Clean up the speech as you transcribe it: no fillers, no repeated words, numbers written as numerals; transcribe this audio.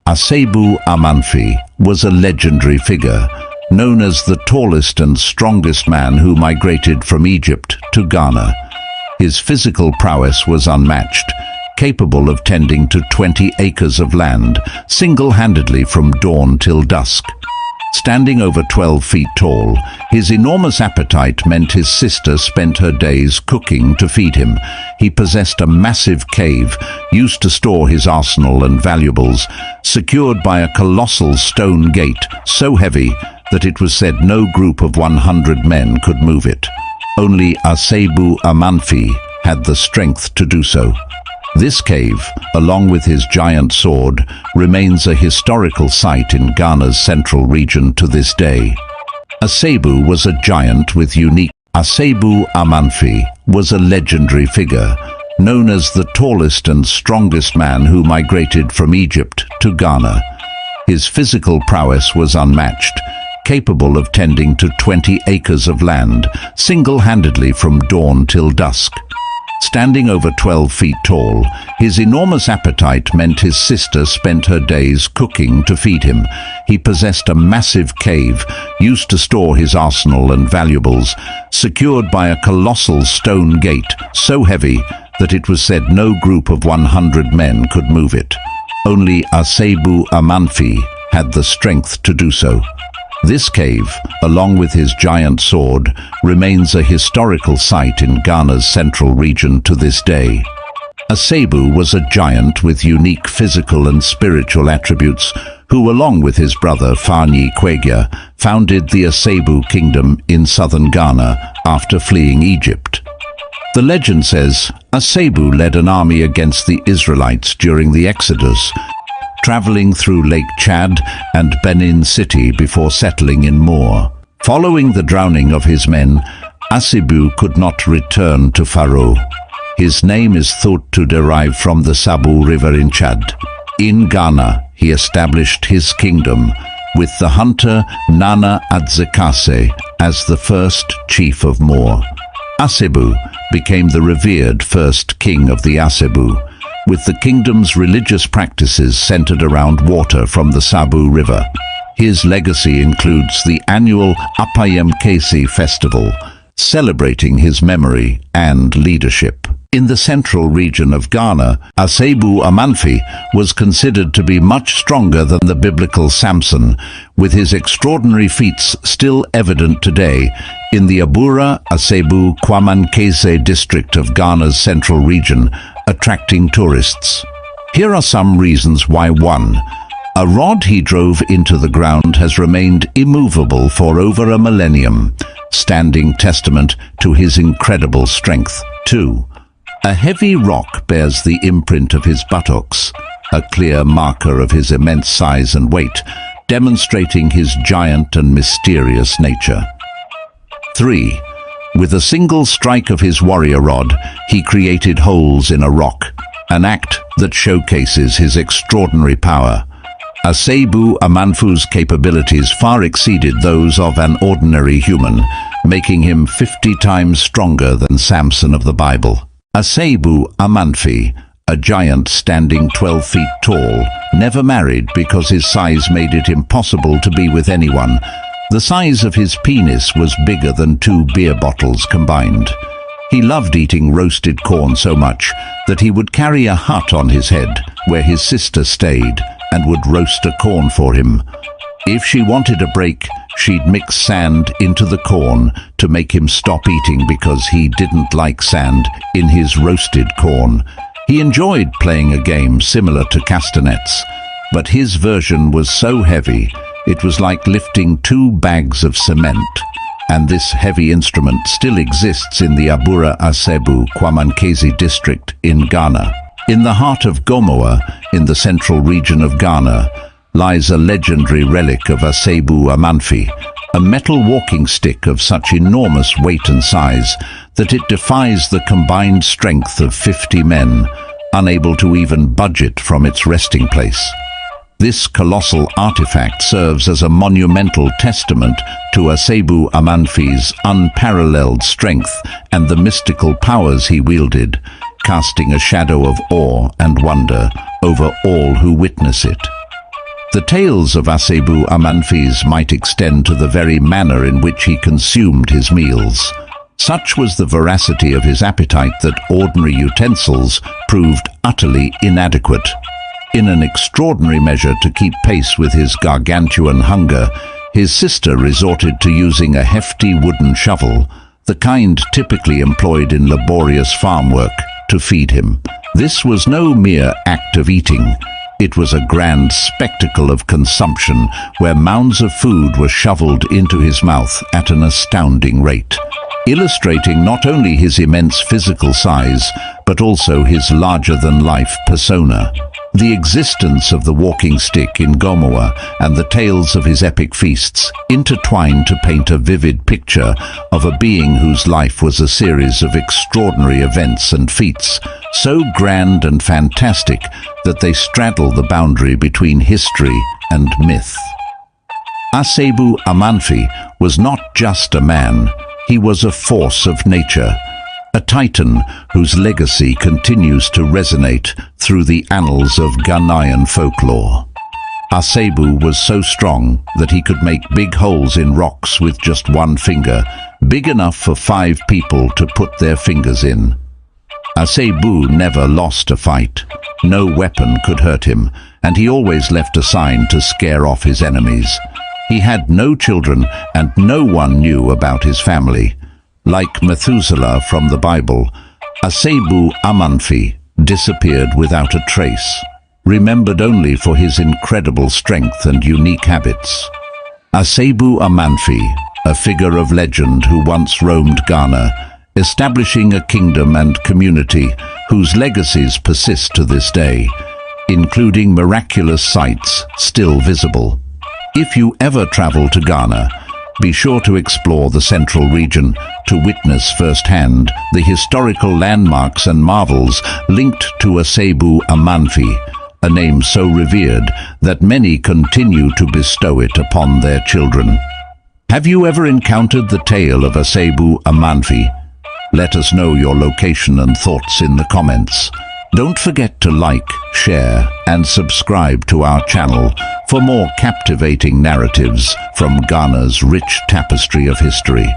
Asebu Amanfi was a legendary figure, known as the tallest and strongest man who migrated from Egypt to Ghana. His physical prowess was unmatched, capable of tending to 20 acres of land single-handedly from dawn till dusk. Standing over 12 feet tall, his enormous appetite meant his sister spent her days cooking to feed him. He possessed a massive cave used to store his arsenal and valuables, secured by a colossal stone gate so heavy that it was said no group of 100 men could move it. Only Asebu Amanfi had the strength to do so. This cave, along with his giant sword, remains a historical site in Ghana's central region to this day. Asebu was a giant with unique. Asebu Amanfi was a legendary figure, known as the tallest and strongest man who migrated from Egypt to Ghana. His physical prowess was unmatched, capable of tending to 20 acres of land single-handedly from dawn till dusk. Standing over 12 feet tall, his enormous appetite meant his sister spent her days cooking to feed him. He possessed a massive cave used to store his arsenal and valuables, secured by a colossal stone gate so heavy that it was said no group of 100 men could move it. Only Asebu Amanfi had the strength to do so. This cave, along with his giant sword, remains a historical site in Ghana's central region to this day. Asebu was a giant with unique physical and spiritual attributes who, along with his brother Fanyi Kwegya, founded the Asebu Kingdom in southern Ghana after fleeing Egypt. The legend says Asebu led an army against the Israelites during the Exodus, traveling through Lake Chad and Benin City before settling in Moor. Following the drowning of his men, Asebu could not return to Pharaoh. His name is thought to derive from the Sabu River in Chad. In Ghana, he established his kingdom, with the hunter Nana Adzekase as the first chief of Moor. Asebu became the revered first king of the Asebu, with the kingdom's religious practices centered around water from the Sabu River. His legacy includes the annual Apayemkesi festival, celebrating his memory and leadership. In the central region of Ghana, Asebu Amanfi was considered to be much stronger than the biblical Samson, with his extraordinary feats still evident today in the Abura Asebu Kwamankese district of Ghana's central region, attracting tourists. Here are some reasons why. 1. A rod he drove into the ground has remained immovable for over a millennium, standing testament to his incredible strength. 2. A heavy rock bears the imprint of his buttocks, a clear marker of his immense size and weight, demonstrating his giant and mysterious nature. 3. With a single strike of his warrior rod, he created holes in a rock, an act that showcases his extraordinary power. Asebu Amanfu's capabilities far exceeded those of an ordinary human, making him 50 times stronger than Samson of the Bible. Asebu Amanfi, a giant standing 12 feet tall, never married because his size made it impossible to be with anyone. The size of his penis was bigger than 2 beer bottles combined. He loved eating roasted corn so much that he would carry a hut on his head where his sister stayed and would roast a corn for him. If she wanted a break, she'd mix sand into the corn to make him stop eating because he didn't like sand in his roasted corn. He enjoyed playing a game similar to castanets, but his version was so heavy it was like lifting 2 bags of cement, and this heavy instrument still exists in the Abura Asebu Kwamankese district in Ghana. In the heart of Gomoa, in the central region of Ghana, lies a legendary relic of Asebu Amanfi, a metal walking stick of such enormous weight and size that it defies the combined strength of 50 men, unable to even budget from its resting place. This colossal artifact serves as a monumental testament to Asebu Amanfi's unparalleled strength and the mystical powers he wielded, casting a shadow of awe and wonder over all who witness it. The tales of Asebu Amanfis might extend to the very manner in which he consumed his meals. Such was the voracity of his appetite that ordinary utensils proved utterly inadequate. In an extraordinary measure to keep pace with his gargantuan hunger, his sister resorted to using a hefty wooden shovel, the kind typically employed in laborious farm work, to feed him. This was no mere act of eating. It was a grand spectacle of consumption, where mounds of food were shoveled into his mouth at an astounding rate, illustrating not only his immense physical size, but also his larger-than-life persona. The existence of the walking stick in Gomoa and the tales of his epic feasts intertwine to paint a vivid picture of a being whose life was a series of extraordinary events and feats, so grand and fantastic that they straddle the boundary between history and myth. Asebu Amanfi was not just a man, he was a force of nature, a titan whose legacy continues to resonate through the annals of Ghanaian folklore. Asebu was so strong that he could make big holes in rocks with just one finger, big enough for 5 people to put their fingers in. Asebu never lost a fight. No weapon could hurt him, and he always left a sign to scare off his enemies. He had no children, and no one knew about his family. Like Methuselah from the Bible, Asebu Amanfi disappeared without a trace, remembered only for his incredible strength and unique habits. Asebu Amanfi, a figure of legend who once roamed Ghana, establishing a kingdom and community whose legacies persist to this day, including miraculous sights still visible. If you ever travel to Ghana, be sure to explore the central region to witness firsthand the historical landmarks and marvels linked to Asebu Amanfi, a name so revered that many continue to bestow it upon their children. Have you ever encountered the tale of Asebu Amanfi? Let us know your location and thoughts in the comments. Don't forget to like, share, and subscribe to our channel for more captivating narratives from Ghana's rich tapestry of history.